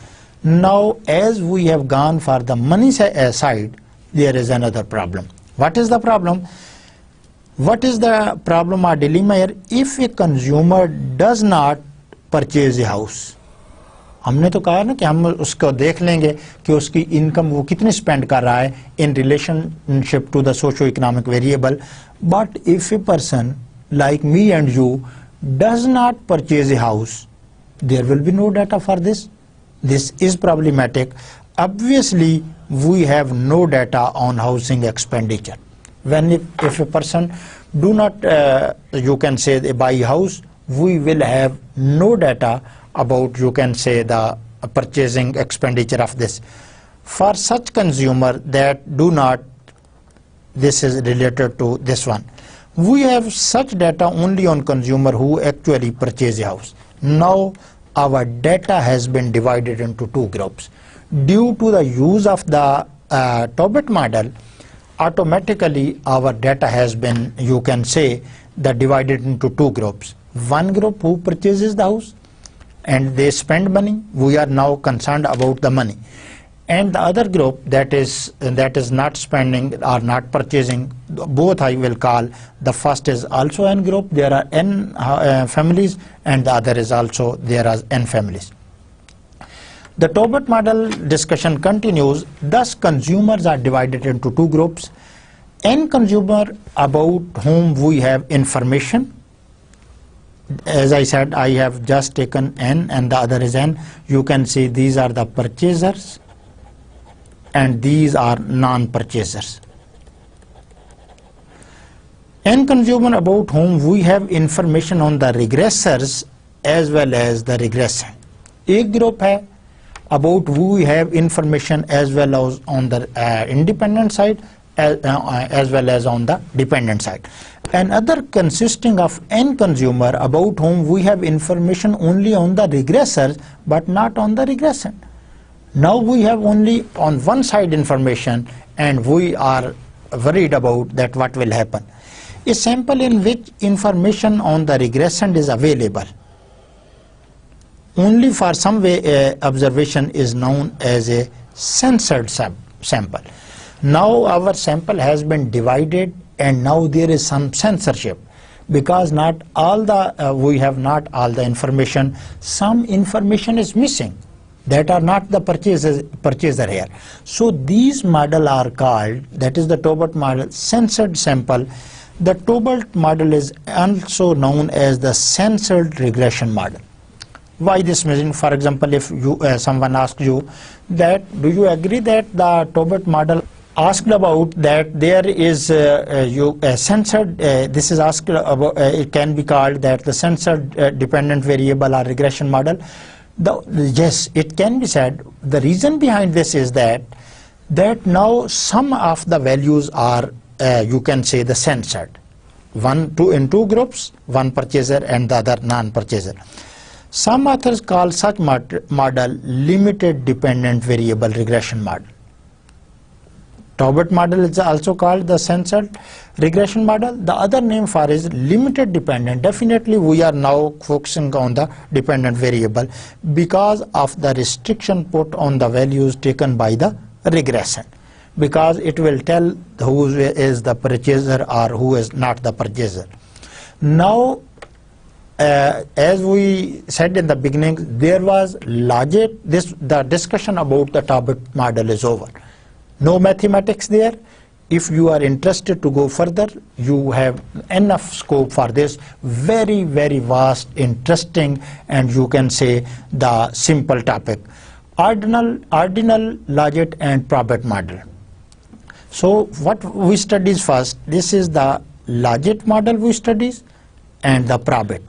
Now, as we have gone for the money side, there is another problem. What is the problem? What is the problem or dilemma here? If a consumer does not purchase a house, हमने तो कहा ना कि हम उसको देख लेंगे कि उसकी इनकम वो कितनी स्पेंड कर रहा है in relationship to the socio-economic variable. But if a person like me and you does not purchase a house, there will be no data for this. This is problematic. Obviously, we have no data on housing expenditure. When if a person do not, you can say, they buy a house, we will have no data about, you can say, the purchasing expenditure of this. For such consumer that do not, this is related to this one. We have such data only on consumer who actually purchase a house. Now, our data has been divided into two groups. Due to the use of the Tobit model, automatically our data has been, you can say, divided into two groups. One group who purchases the house and they spend money, we are now concerned about the money. And the other group that is not spending or not purchasing, both I will call. The first is also N group, there are N families, and the other is also there are N families. The Tobit model discussion continues. Thus, consumers are divided into two groups. N consumer about whom we have information. As I said, I have just taken N and the other is N. You can see these are the purchasers and these are non-purchasers. N consumer about whom we have information on the regressors as well as the regression. एक group है about who we have information as well as on the independent side as well as on the dependent side. Another consisting of N consumer about whom we have information only on the regressors but not on the regression. Now we have only on one side information and we are worried about that what will happen. A sample in which information on the regression is available only for some way observation is known as a censored sample. Now our sample has been divided and now there is some censorship because not all the we have not all the information. Some information is missing that are not the purchaser here. So these model are called, that is the Tobit model, censored sample. The Tobit model is also known as the censored regression model. Why this mean? For example, if you someone asks you that, do you agree that the Tobit model asked about that there is censored, this is asked about, it can be called that the censored dependent variable or regression model. Yes, it can be said. The reason behind this is that now some of the values are you can say the censored. In two groups, one purchaser and the other non-purchaser. Some authors call such model limited dependent variable regression model. Tobit model is also called the censored regression model. The other name for is limited dependent. Definitely we are now focusing on the dependent variable because of the restriction put on the values taken by the regression, because it will tell who is the purchaser or who is not the purchaser. Now as we said in the beginning, there was logic. The discussion about the Tobit model is over. No mathematics there. If you are interested to go further, you have enough scope for this very, very vast, interesting, and you can say the simple topic. Ordinal, logit, and probit model. So what we studies first, this is the logit model we studies and the probit.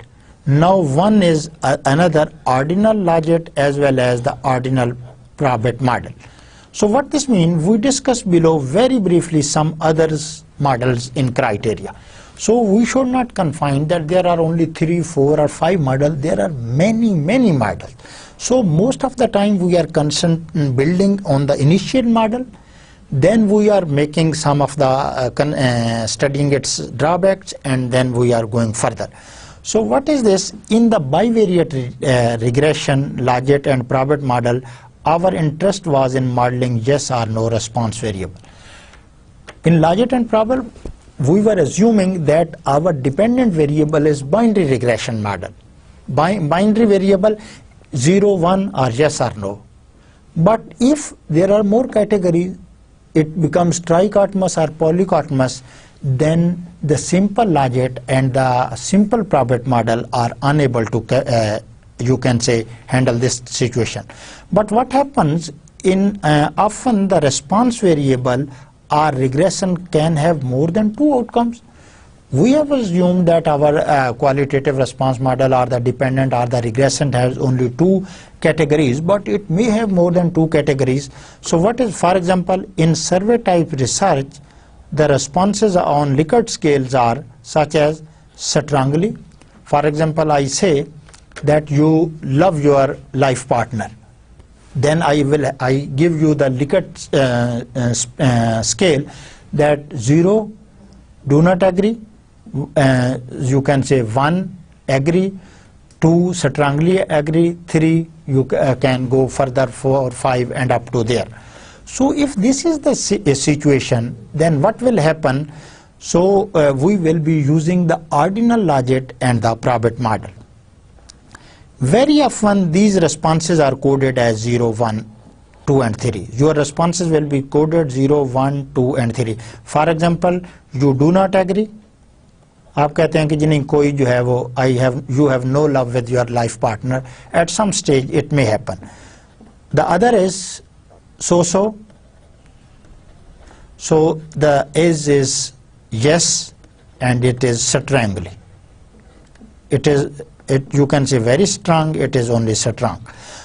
Now one is another ordinal logit as well as the ordinal probit model. So what this means, we discuss below very briefly some others models in criteria. So we should not confine that there are only 3, 4 or 5 models. There are many, many models. So most of the time we are concerned in building on the initial model. Then we are making some of the studying its drawbacks, and then we are going further. So what is this? In the bivariate regression, logit and probit model, our interest was in modeling yes or no response variable. In logit and probit, we were assuming that our dependent variable is binary regression model. Binary variable 0, 1 or yes or no. But if there are more categories, it becomes trichotomous or polychotomous, then the simple logit and the simple probit model are unable to you can say handle this situation. But what happens in often the response variable or regression can have more than 2 outcomes. We have assumed that our qualitative response model or the dependent or the regression has only 2 categories, but it may have more than 2 categories. So what is, for example, in survey type research, the responses on Likert scales are such as strongly. For example, I say that you love your life partner. then I give you the Likert scale, that 0 do not agree, you can say 1 agree, 2 strongly agree, 3 you can go further, 4, 5 and up to there. So if this is the situation, then what will happen? So we will be using the ordinal logit and the Probit model. Very often these responses are coded as 0, 1, 2 and 3. Your responses will be coded 0, 1, 2 and 3. For example, you do not agree. आप कहते हैं कि जिन्हें कोई जो है वो you have no love with your life partner. At some stage it may happen. The other is so. So the is yes, and it is strongly. You can say very strong, it is only strong.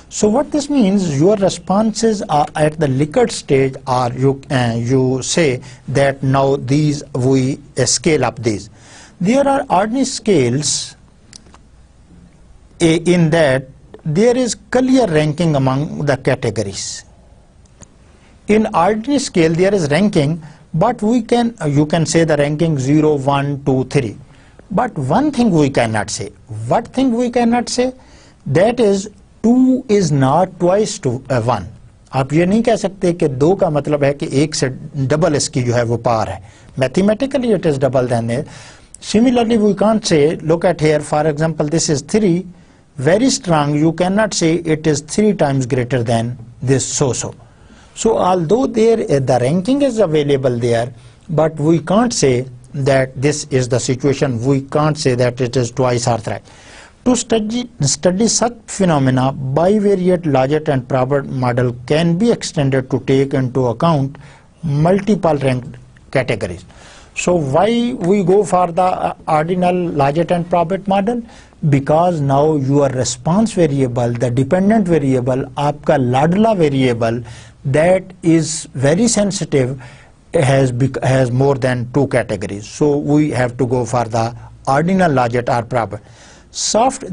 So what this means, your responses are at the Likert stage, or you say that now these we scale up these. There are ordinary scales in that there is clear ranking among the categories. In ordinary scale there is ranking, but you can say the ranking 0, 1, 2, 3. But one thing we cannot say. What thing we cannot say? That is 2 is not twice to 1. आप ये नहीं कह सकते कि 2 का मतलब है कि 1 से डबल इसकी जो है वो पार है. Mathematically it is double than it. Similarly we can't say, look at here, for example this is 3, very strong, you cannot say it is 3 times greater than this so. So although the ranking is available there, but we can't say that this is the situation, we can't say that it is twice or thrice. To study such phenomena, bivariate logit and Probit model can be extended to take into account multiple ranked categories. So why we go for the ordinal logit and Probit model? Because now your response variable, the dependent variable, आपका लाडला variable, that is very sensitive, has more than 2 categories. So we have to go for the ordinal logit or Probit.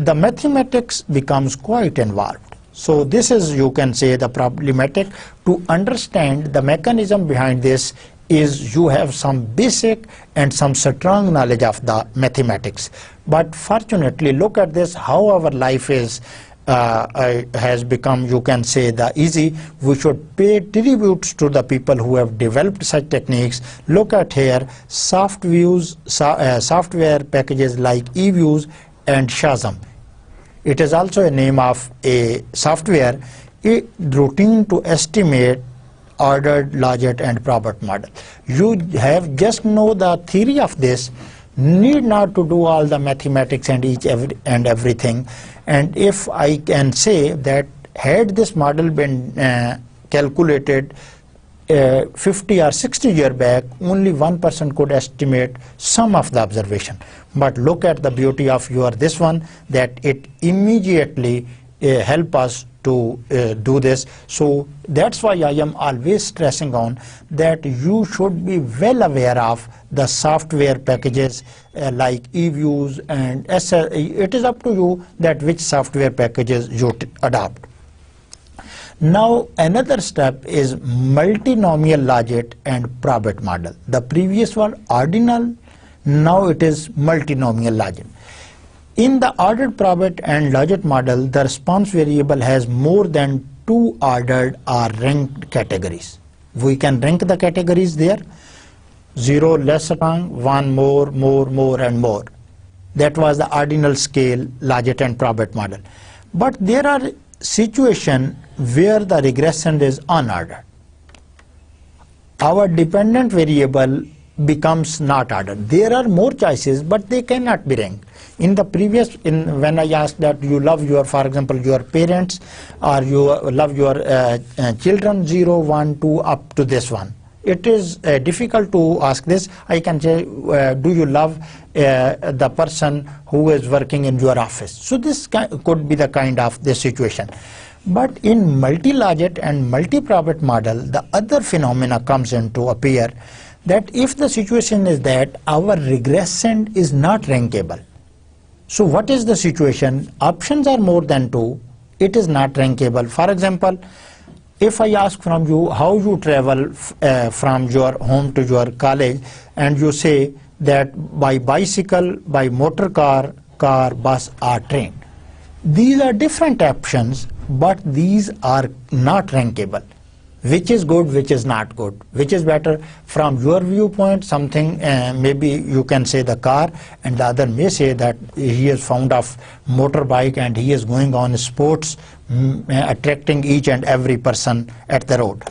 The mathematics becomes quite involved. So this is, you can say, the problematic. To understand the mechanism behind this is you have some basic and some strong knowledge of the mathematics. But fortunately, look at this, how our life is has become, you can say, the easy. We should pay tributes to the people who have developed such techniques. Look at here, software packages like eViews and Shazam. It is also a name of a software, a routine to estimate ordered logit and Probit model. You have just know the theory of this, need not to do all the mathematics and everything. And if I can say that had this model been calculated 50 or 60 years back, only 1% could estimate some of the observation. But look at the beauty of this one, that it immediately help us to do this. So that's why I am always stressing on that you should be well aware of the software packages like eViews and it is up to you that which software packages you adopt. Now another step is multinomial logit and Probit model. The previous one ordinal, now it is multinomial logit. In the ordered Probit and logit model, the response variable has more than 2 ordered or ranked categories. We can rank the categories there. 0 less strong, 1 more and more. That was the ordinal scale logit and Probit model. But there are situations where the regression is unordered. Our dependent variable becomes not ordered. There are more choices, but they cannot be ranked. In the previous, when I asked that you love for example, your parents, or you love your children, 0, 1, 2, up to this one. It is difficult to ask this. I can say, do you love the person who is working in your office? So this could be the kind of the situation. But in multi-logit and multi-Probit model, the other phenomena comes into appear, that if the situation is that our regression is not rankable. So what is the situation? Options are more than 2. It is not rankable. For example, If I ask from you how you travel from your home to your college, and you say that by bicycle, by motor car, bus or train, these are different options, but these are not rankable. Which is good, which is not good, which is better from your viewpoint? Something maybe you can say the car, and the other may say that he is fond of motorbike and he is going on sports, attracting each and every person at the road.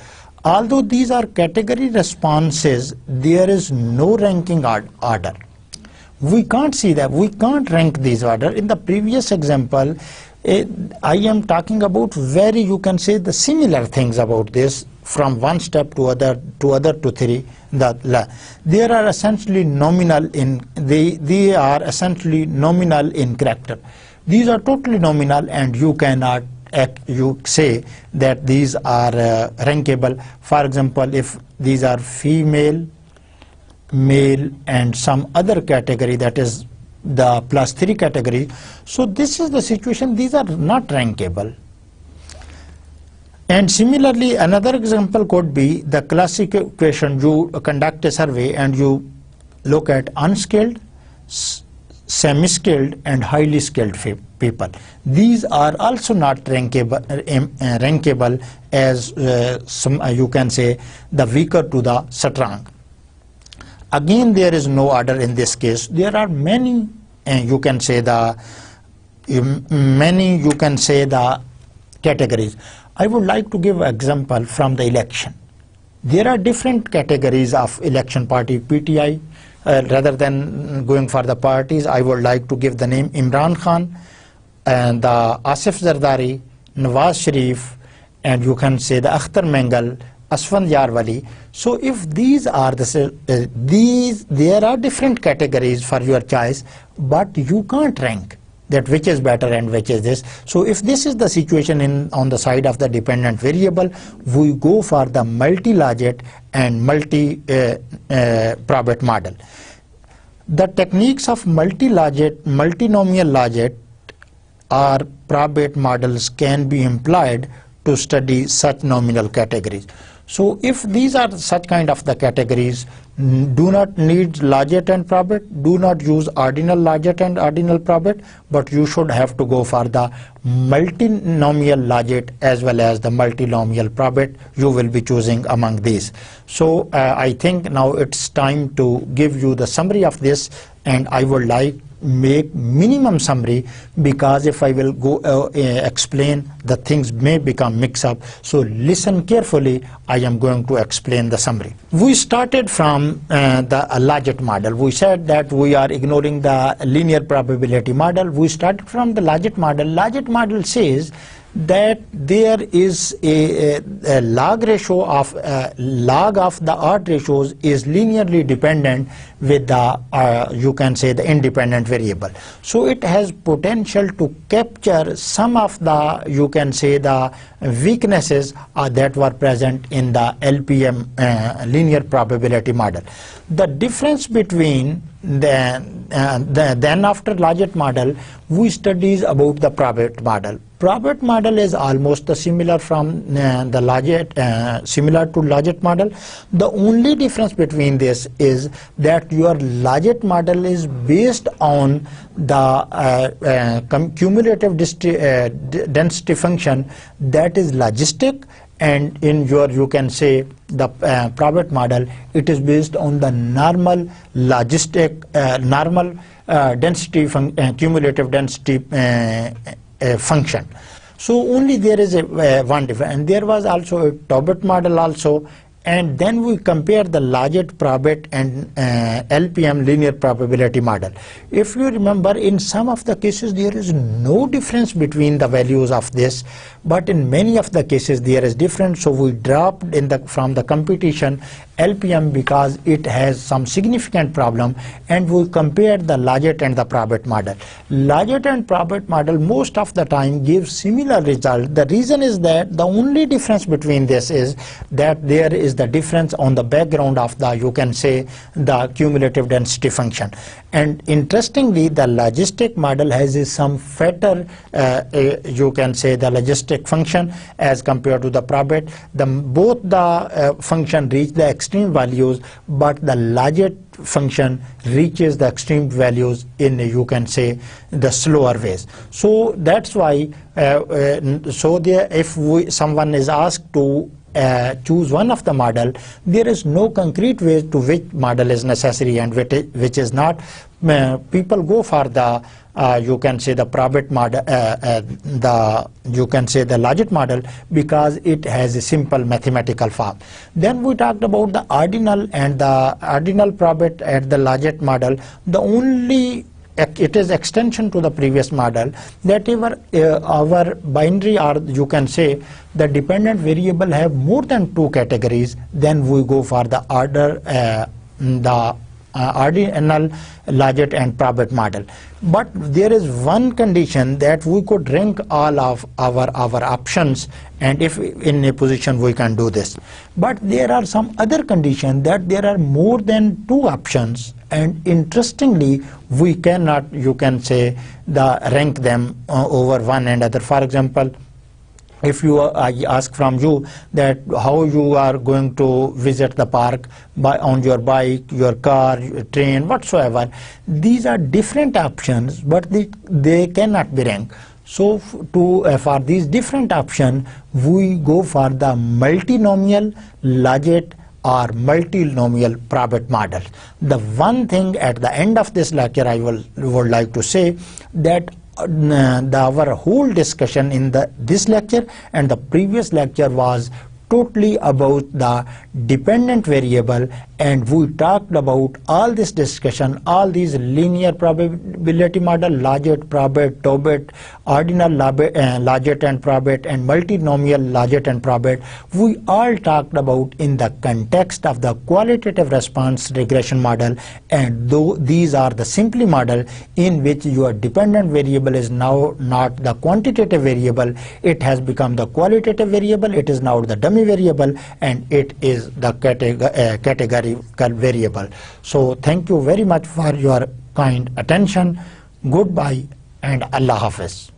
Although these are category responses, there is no ranking order. We can't see that. We can't rank these order. In the previous example, I am talking about very, you can say, the similar things about this from one step to other to three. They are essentially nominal in they are essentially nominal in character. These are totally nominal, and you cannot you say that these are rankable. For example, if these are female, male, and some other category, that is the +3 category, so this is the situation. These are not rankable. And similarly, another example could be the classification. You conduct a survey and you look at unskilled, semi-skilled and highly skilled people. These are also not rankable as you can say the weaker to the strong. Again, there is no order in this case. There are many, you can say the categories. I would like to give an example from the election. There are different categories of election party, PTI. Rather than going for the parties, I would like to give the name Imran Khan, and the Asif Zardari, Nawaz Sharif, and you can say the Akhtar Mengal, Asfand Yarwali. So if these are there are different categories for your choice, but you can't rank that which is better and which is this. So if this is the situation on the side of the dependent variable, we go for the multi-logit and multi-probit model. The techniques of multi-logit, multinomial logit or probit models can be employed to study such nominal categories. So if these are such kind of the categories, do not need logit and probit, do not use ordinal logit and ordinal probit, but you should have to go for the multinomial logit as well as the multinomial probit. You will be choosing among these. So I think now it's time to give you the summary of this, and I would like make minimum summary, because if I will go explain, the things may become mix up. So listen carefully, I am going to explain the summary. We started from the logit model. We said that we are ignoring the linear probability model. We started from the logit model. Logit model says that there is a log ratio of log of the odd ratios is linearly dependent with the you can say the independent variable. So it has potential to capture some of the, you can say, the weaknesses that were present in the LPM linear probability model. The difference between then after logit model, we studies about the probit model. Probit model is almost similar from the logit, similar to logit model. The only difference between this is that your logit model is based on the cumulative density function that is logistic, and in your, you can say, the probit model, it is based on the normal logistic density cumulative density function. So only there is a one difference, and there was also a Tobit model also, and then we compare the logit, probit and LPM linear probability model. If you remember, in some of the cases there is no difference between the values of this, but in many of the cases there is difference. So we dropped from the competition LPM because it has some significant problem, and we compared the Larget and the Probit model. Larget and Probit model most of the time gives similar result. The reason is that the only difference between this is that there is the difference on the background of the, you can say, the cumulative density function. And interestingly, the logistic model has some fatter, you can say, the logistic function as compared to the Probit. Both the function reach the extreme values, but the Larget function reaches the extreme values in, you can say, the slower ways. So that's why, if someone is asked to choose one of the model, there is no concrete way to which model is necessary and which is not. People go for the you can say the Probit model, you can say the Larget model, because it has a simple mathematical form. Then we talked about the ordinal and the ordinal Probit and the Larget model. The only it is extension to the previous model that our binary, or you can say the dependent variable, have more than two categories. Then we go for the ordinal, Larget and Probit model. But there is one condition, that we could rank all of our options, and if in a position we can do this. But there are some other conditions, that there are more than two options, and interestingly we cannot, you can say, rank them over one another. For example, if I ask from you that how you are going to visit the park on your bike, your car, your train, whatsoever, these are different options, but they cannot be ranked. So for these different options, we go for the multinomial Larget or multinomial Probit model. The one thing at the end of this lecture I would like to say, that our whole discussion in this lecture and the previous lecture was totally about the dependent variable, and we talked about all this discussion, all these linear probability model, Larget, Probit, Tobit, ordinal Larget and Probit, and multinomial Larget and Probit. We all talked about in the context of the qualitative response regression model, and these are the simply model in which your dependent variable is now not the quantitative variable, it has become the qualitative variable, it is now the dummy variable, and it is the categorical variable. So thank you very much for your kind attention. Goodbye and Allah Hafiz.